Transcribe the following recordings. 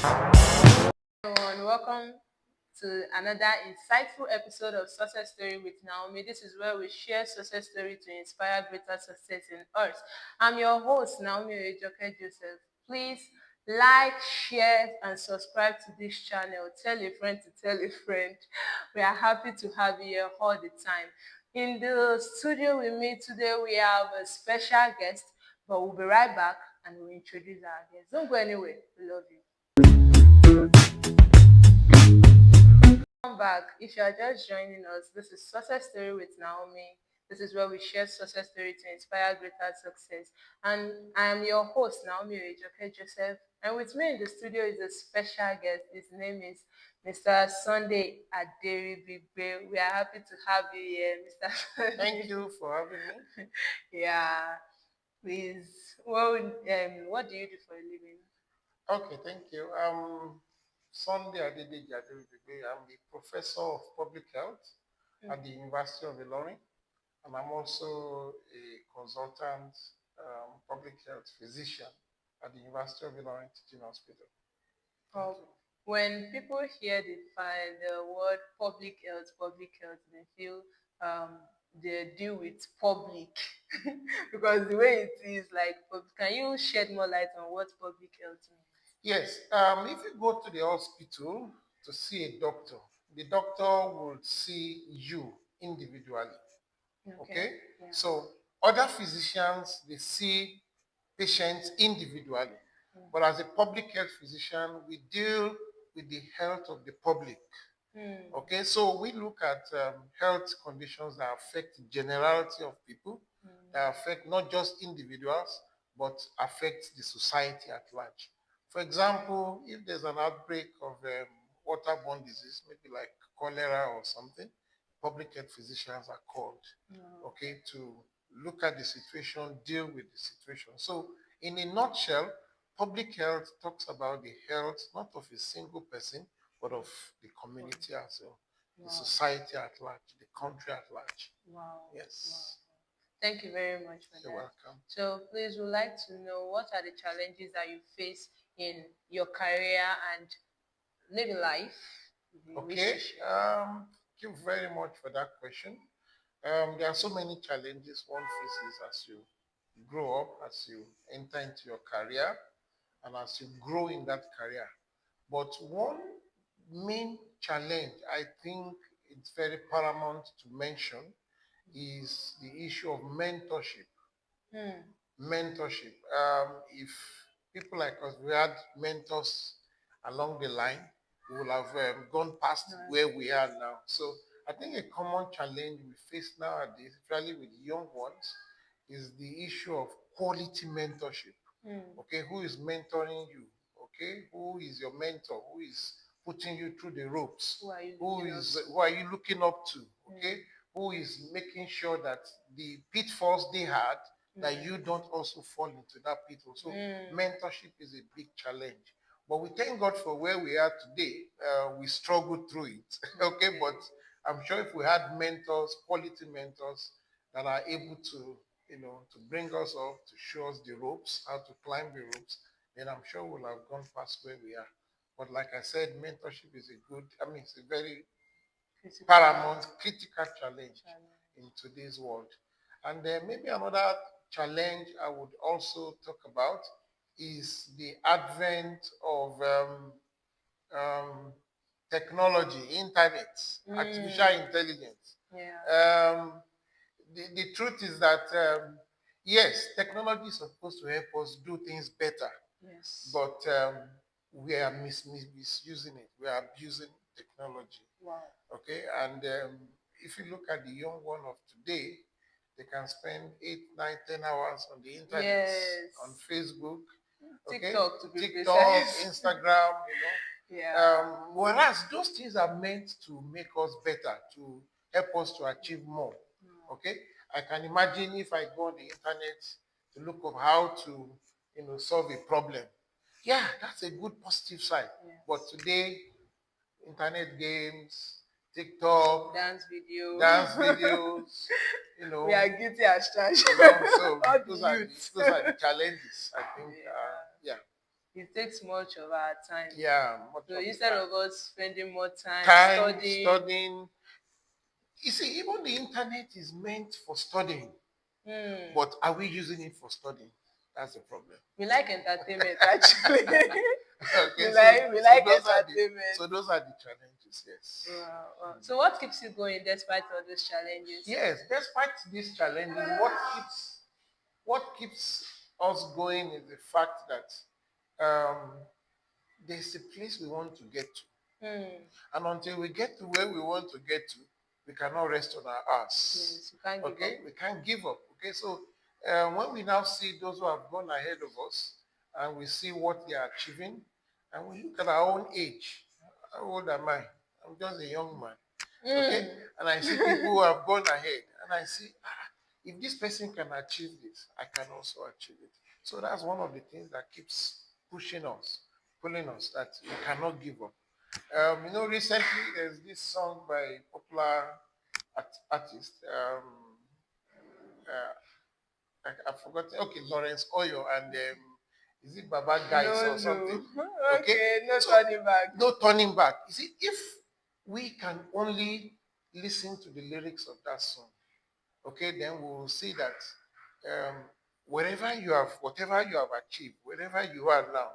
Everyone, welcome to another insightful episode of Success Story with Naomi. This is where we share success story to inspire greater success in us. I'm your host, Naomi Oyejoke Joseph. Please like, share, and subscribe to this channel. Tell a friend to tell a friend. We are happy to have you here all the time. In the studio with me today, we have a special guest, but we'll be right back and we'll introduce our guest. Don't go anywhere. We love you. Welcome back. If you are just joining us, this is Success Story with Naomi. This is where we share success story to inspire greater success. And I am your host, Naomi Oyejoke Joseph. And with me in the studio is a special guest. His name is Mr. Sunday Aderibegbe. We are happy to have you here, Mr. Sunday. Thank you for having me. Yeah. Please, what do you do for a living? Okay, thank you. Sunday Aderibegbe. I'm the professor of public health at the University of Ilorin, and I'm also a consultant public health physician at the University of Ilorin Teaching Hospital. When people hear the word public health, they feel they deal with public because the way it is like, can you shed more light on what public health means? Yes, if you go to the hospital to see a doctor, the doctor will see you individually. Okay? Yeah. So other physicians, they see patients individually. But as a public health physician, we deal with the health of the public. Okay, so we look at health conditions that affect the generality of people, that affect not just individuals, but affect the society at large. For example, if there's an outbreak of waterborne disease, maybe like cholera or something, public health physicians are called, okay, to look at the situation, deal with the situation. So in a nutshell, public health talks about the health not of a single person, but of the community as well, the society at large, the country at large. Wow. Yes. Wow. Thank you very much for You're that. welcome. So please, we'd like to know what are the challenges that you face in your career and maybe life. Okay. Thank you very much for that question. There are so many challenges one faces as you grow up, as you enter into your career, and as you grow in that career. But one main challenge I think it's very paramount to mention is the issue of mentorship. Mentorship. If people like us, we had mentors along the line, we will have gone past where we are now. So I think a common challenge we face nowadays, especially with young ones, is the issue of quality mentorship. Okay, who is mentoring you? Okay, who is your mentor? Who is putting you through the ropes? Who are you looking up to? Okay, who is making sure that the pitfalls they had, that you don't also fall into that pitfall. So mentorship is a big challenge. But we thank God for where we are today. We struggled through it. Okay, but I'm sure if we had mentors, quality mentors that are able to, to bring us up, to show us the ropes, how to climb the ropes, then I'm sure we'll have gone past where we are. But like I said, mentorship is it's a very paramount, critical challenge in today's world. And then maybe another challenge I would also talk about is the advent of technology, internet, artificial intelligence. Yeah. The truth is that, yes, technology is supposed to help us do things better. Yes. But we are misusing it. We are abusing technology. Wow. Okay, and if you look at the young one of today, they can spend 8, 9, 10 hours on the internet, on Facebook, TikTok, to be TikTok, precise. Instagram, Yeah. Whereas those things are meant to make us better, to help us to achieve more. Okay, I can imagine if I go on the internet to look up how to, solve a problem. Yeah, that's a good positive side. Yes. But today, internet games, TikTok, Dance videos, we are guilty as charged. so All those the are youths. those are the challenges, I think. Yeah. it takes much of our time. Yeah, much So of the instead time. of us spending more time Time studying, studying. You see, even the internet is meant for studying, hmm, but are we using it for studying? That's the problem. we like entertainment actually. Okay, We so like those are the entertainment. challenges. Yes. Wow, wow. So what keeps you going despite all those challenges? Yes, despite these challenges, what keeps us going is the fact that there's a place we want to get to. Hmm. And until we get to where we want to get to, we cannot rest on our ass. Yes, you can't give up. Okay? We can't give up. Okay? So when we now see those who have gone ahead of us and we see what they are achieving, and we look at our own age, how old am I? I'm just a young man. Okay? Hmm. And I see people who have gone ahead and I see, if this person can achieve this, I can also achieve it. So that's one of the things that keeps pushing us, pulling us, that we cannot give up. Recently there's this song by popular artist. I've forgotten. Okay, Lawrence Oyo and is it Baba Guys No, or no. something? Okay, Okay, no so turning back. no turning back. You see, if we can only listen to the lyrics of that song, okay, then we will see that um, whatever you have achieved, wherever you are now,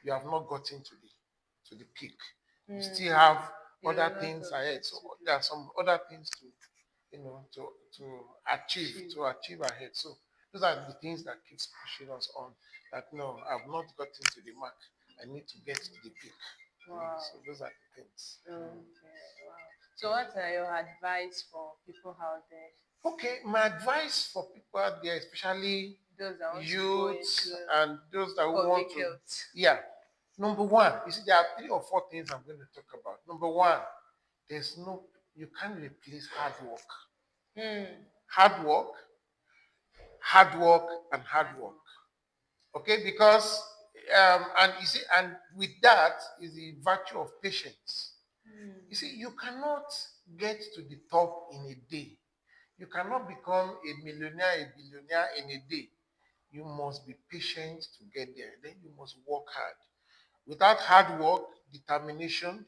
you have not gotten to the peak. You still Hmm. have A other lot things of ahead. work So to there are some other things to achieve, achieve. ahead. So those are the things that keeps pushing us on. That no, I've not gotten to the mark. I need to get to the peak. Wow. So those are the things. Okay. Wow. So what are your advice for people out there? Okay, my advice for people out there, especially Those that want to go youths into and those that want public to, health. yeah. Number one, you see, there are 3 or 4 things I'm going to talk about. Number one, you can't replace hard work. Hmm. Hard work, hard work, and hard work. Okay, because and you see, and with that is the virtue of patience. You see, you cannot get to the top in a day. You cannot become a millionaire, a billionaire in a day. You must be patient to get there. Then you must work hard. Without hard work, determination,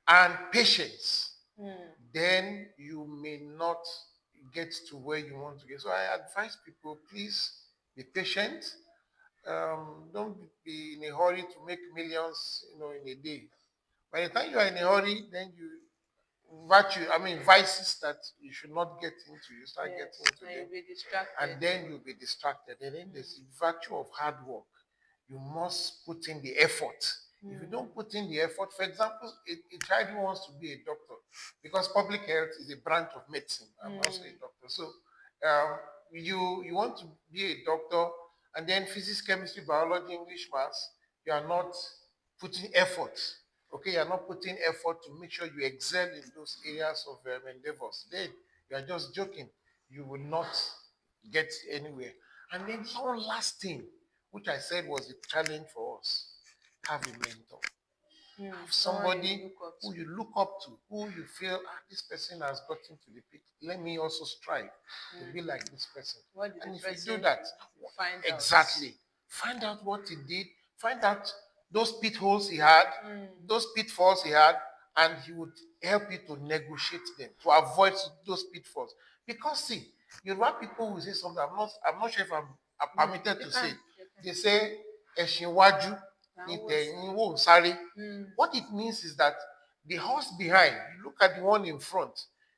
and patience, Hmm. then you may not get to where you want to get. So I advise people, please be patient. Don't be in a hurry to make millions, in a day. By the time you are in a hurry, then vices that you should not get into, you start Yes. getting into And them, you'll be distracted. and then you'll be distracted. And then there's the virtue of hard work. You must put in the effort. If you don't put in the effort, for example, a child who wants to be a doctor, because public health is a branch of medicine. I'm also a doctor. So you want to be a doctor, and then physics, chemistry, biology, English, maths, you are not putting effort. Okay, you're not putting effort to make sure you excel in those areas of endeavors. Then you are just joking. You will not get anywhere. And then one last thing, which I said was a challenge for us: have a mentor. Have Someone you somebody look up who to. you look up to, who you feel, this person has gotten to the peak. Let me also strive to be like this person. What did And the if you person do do? that, Find out. exactly, find out what he did, find out those pitholes he had, those pitfalls he had, and he would help you to negotiate them, to avoid those pitfalls. Because see, Yoruba people will say something. I'm not sure if I'm permitted You to say. can. You can. They say Eshinwaju ni tẹ̀yìn wò ń sáré. What it means is that the horse behind, you look at the one in front,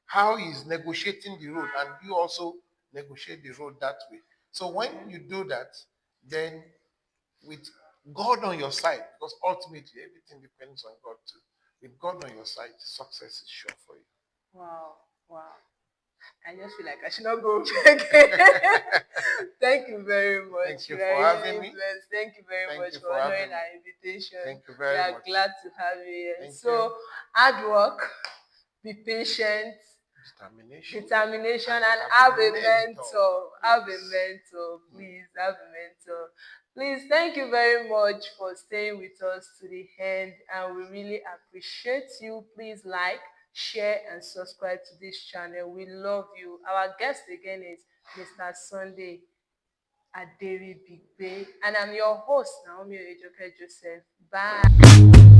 how he's negotiating the road, and you also negotiate the road that way. So when you do that, then with God on your side, because ultimately everything depends on God too. With God on your side, success is sure for you. Wow. Wow. I just feel like I should not go again. Thank you very much. Thank you We are for having really me. blessed. Thank you very Thank much you for for honoring having me. our invitation. Thank you We very are much. glad to have you here. Thank you. So, hard work, be patient, Determination. determination, and have have a a mentor. mentor. Have a Yes. mentor. Please have a mentor. Please, thank you very much for staying with us to the end, and we really appreciate you. Please like, share, and subscribe to this channel. We love you. Our guest again is Mr. Sunday. Aderibegbe. And I'm your host, Naomi Joseph. Bye.